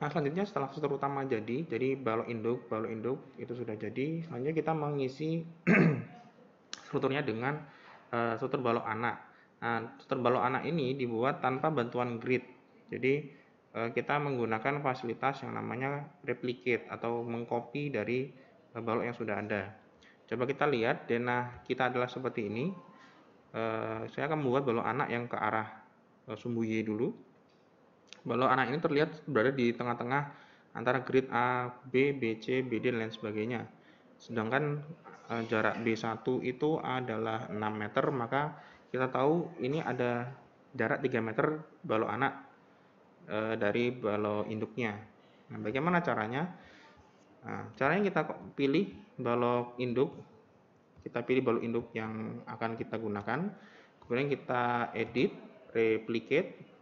Nah, selanjutnya setelah struktur utama jadi balok induk itu sudah jadi. Selanjutnya kita mengisi strukturnya dengan struktur balok anak. Nah, struktur balok anak ini dibuat tanpa bantuan grid. Jadi kita menggunakan fasilitas yang namanya replicate atau mengcopy dari balok yang sudah ada. Coba kita lihat, denah kita adalah seperti ini. Saya akan membuat balok anak yang ke arah sumbu Y dulu. Balok anak ini terlihat berada di tengah-tengah antara grid A, B, BC, BD, dan lain sebagainya. Sedangkan jarak B1 itu adalah 6 meter, maka kita tahu ini ada jarak 3 meter balok anak dari balok induknya. Nah, bagaimana caranya? Nah, caranya kita pilih balok induk, kita pilih balok induk yang akan kita gunakan, kemudian kita edit, replicate,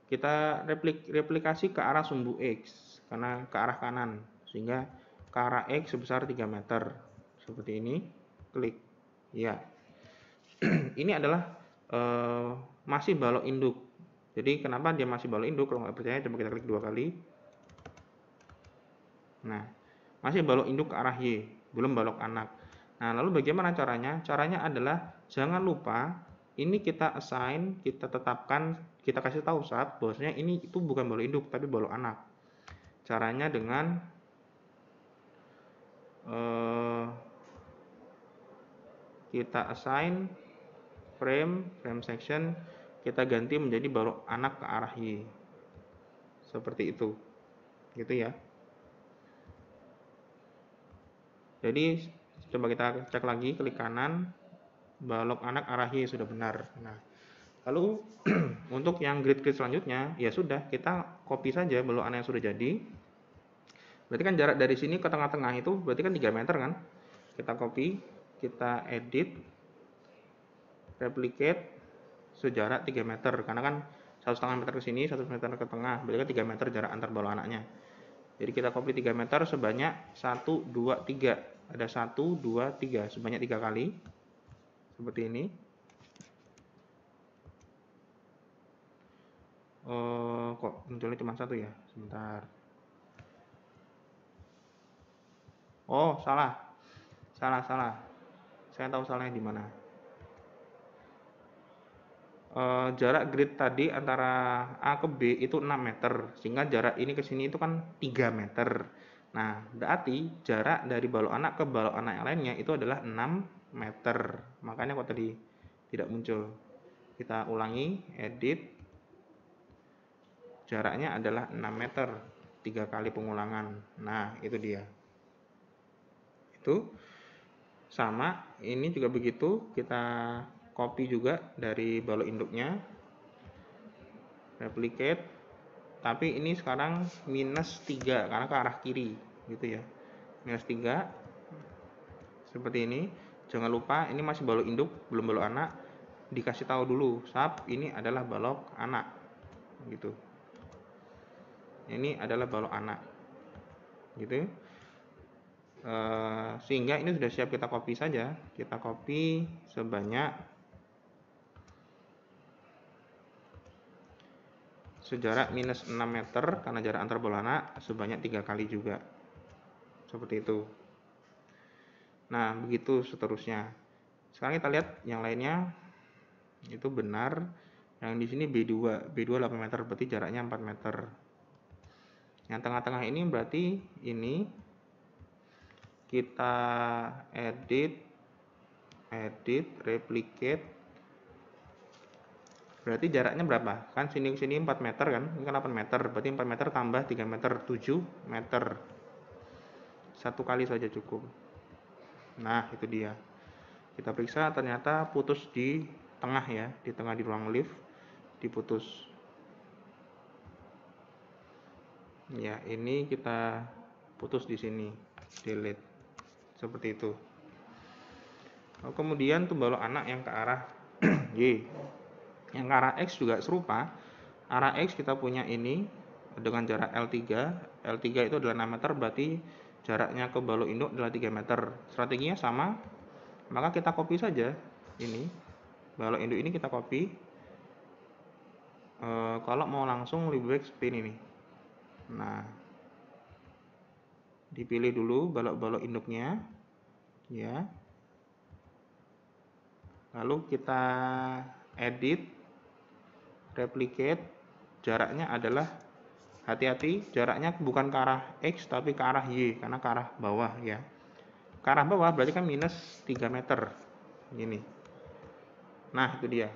kita replikasi ke arah sumbu X, karena ke arah kanan, sehingga ke arah X sebesar 3 meter. Seperti ini, klik. Ya, ini adalah masih balok induk. Jadi kenapa dia masih balok induk? Kalau nggak percaya, coba kita klik 2 kali. Nah, masih balok induk ke arah Y, belum balok anak. Nah, lalu bagaimana caranya? Caranya adalah jangan lupa ini kita assign, kita tetapkan, kita kasih tahu SAP bahwasanya ini itu bukan balok induk tapi balok anak. Caranya dengan kita assign frame section, kita ganti menjadi balok anak ke arah Y. Seperti itu. Gitu ya. Jadi coba kita cek lagi, klik kanan, balok anak arah Y sudah benar. Nah, lalu untuk yang grid-grid selanjutnya, ya sudah, kita copy saja balok anak yang sudah jadi. Berarti kan jarak dari sini ke tengah-tengah itu berarti kan 3 meter kan? Kita copy, kita edit, replicate, sejarak 3 meter. Karena kan 1,5 meter ke sini, 1 meter ke tengah, berarti kan 3 meter jarak antar balok anaknya. Jadi kita copy 3 meter sebanyak 1, 2, 3. Ada 1, 2, 3, sebanyak 3 kali. Seperti ini. Kok munculnya cuma 1 ya? Sebentar. Oh, salah. Salah. Saya tahu salahnya di mana. Jarak grid tadi antara A ke B itu 6 meter, sehingga jarak ini ke sini itu kan 3 meter. Nah, berarti jarak dari balok anak ke balok anak yang lainnya itu adalah 6 meter. Makanya kok tadi tidak muncul. Kita ulangi, edit. Jaraknya adalah 6 meter, 3 kali pengulangan. Nah, itu dia. Itu sama, ini juga begitu, kita copy juga dari balok induknya, replicate, tapi ini sekarang minus 3 karena ke arah kiri gitu ya, minus 3 seperti ini. Jangan lupa ini masih balok induk, belum balok anak, dikasih tahu dulu SAP ini adalah balok anak gitu, ini adalah balok anak gitu. Sehingga ini sudah siap kita copy saja, kita copy sebanyak sejarak minus 6 meter karena jarak antar balok anak sebanyak 3 kali juga, seperti itu. Nah, begitu seterusnya. Sekarang kita lihat yang lainnya, itu benar. Yang di sini B2 8 meter, berarti jaraknya 4 meter. Yang tengah-tengah ini berarti ini kita edit, replicate. Berarti jaraknya berapa? Kan sini ke sini 4 meter kan? Ini kan 8 meter, berarti 4 meter tambah 3 meter, 7 meter. Satu kali saja cukup. Nah, itu dia. Kita periksa, ternyata putus di tengah ya, di tengah di ruang lift, diputus. Ya, ini kita putus di sini, delete. Seperti itu. Kemudian tuh balok anak yang ke arah Y. Yang ke arah X juga serupa. Arah X kita punya ini dengan jarak L3. L3 itu adalah 6 meter, berarti jaraknya ke balok induk adalah 3 meter. Strateginya sama, maka kita copy saja ini. Balok induk ini kita copy. Kalau mau langsung lebih baik spin ini. Nah, dipilih dulu balok-balok induknya, ya. Lalu kita edit, replicate, jaraknya adalah, hati-hati, jaraknya bukan ke arah X tapi ke arah Y, karena ke arah bawah ya. Ke arah bawah berarti kan minus 3 meter, gini. Nah, itu dia.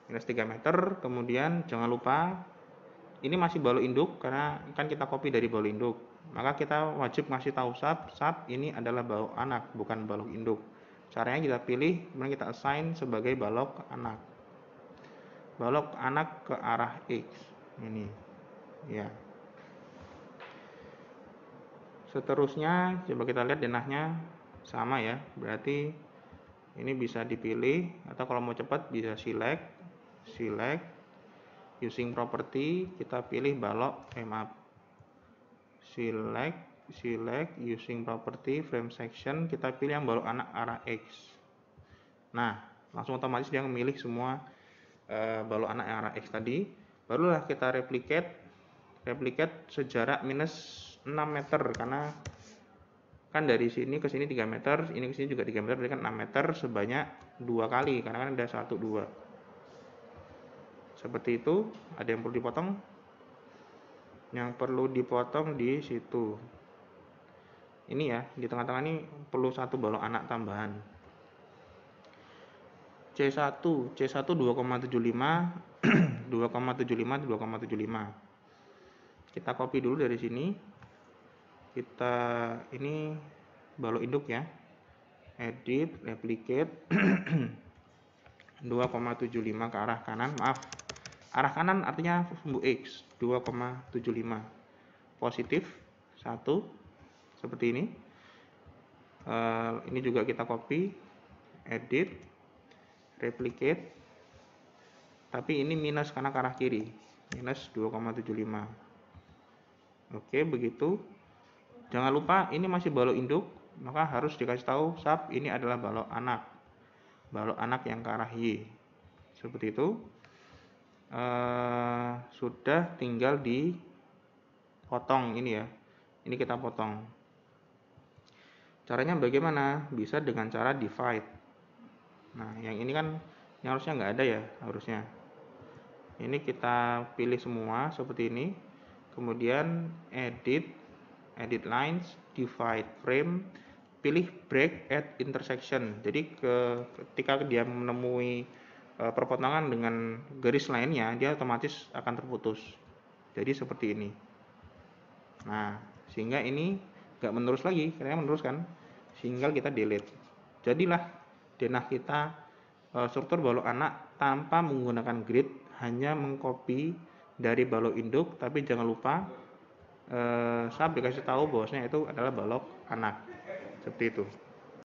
Minus 3 meter, kemudian jangan lupa, ini masih balok induk, karena kan kita copy dari balok induk. Maka kita wajib ngasih tahu sub ini adalah balok anak, bukan balok induk. Caranya kita pilih, kemudian kita assign sebagai balok anak. Balok anak ke arah X. Ini. Ya. Seterusnya, coba kita lihat denahnya sama ya. Berarti ini bisa dipilih, atau kalau mau cepat bisa select, using property, kita pilih balok, select using property frame section, kita pilih yang balok anak arah X. Nah, langsung otomatis dia memilih semua balok anak arah X tadi. Barulah kita replicate sejarak minus 6 meter, karena kan dari sini ke sini 3 meter, ini ke sini juga 3 meter, berarti kan 6 meter sebanyak 2 kali, karena kan ada 1, 2. Seperti itu. Ada yang perlu dipotong? Yang perlu dipotong di situ. Ini ya, di tengah-tengah ini perlu satu balok anak tambahan. C1 2,75 2,75 2,75. Kita copy dulu dari sini. Kita ini balok induk ya. Edit, replicate 2,75 ke arah kanan. Maaf. Arah kanan artinya sumbu X, 2,75. Positif 1 seperti ini. Ini juga kita copy, edit, replicate, tapi ini minus karena ke arah kiri, minus 2,75. Oke, begitu. Jangan lupa ini masih balok induk, maka harus dikasih tahu sub ini adalah balok anak yang ke arah Y. Seperti itu. Sudah, tinggal dipotong ini ya. Ini kita potong. Caranya bagaimana? Bisa dengan cara divide. Nah, yang ini kan yang harusnya nggak ada ya, harusnya. Ini kita pilih semua seperti ini. Kemudian edit lines, divide frame, pilih break at intersection. Jadi ketika dia menemui perpotongan dengan garis lainnya, dia otomatis akan terputus. Jadi seperti ini. Nah, sehingga ini nggak menerus lagi, karena menerus kan, sehingga kita delete. Jadilah denah kita struktur balok anak tanpa menggunakan grid, hanya mengcopy dari balok induk, tapi jangan lupa saya dikasih tahu bahwasanya itu adalah balok anak. Seperti itu.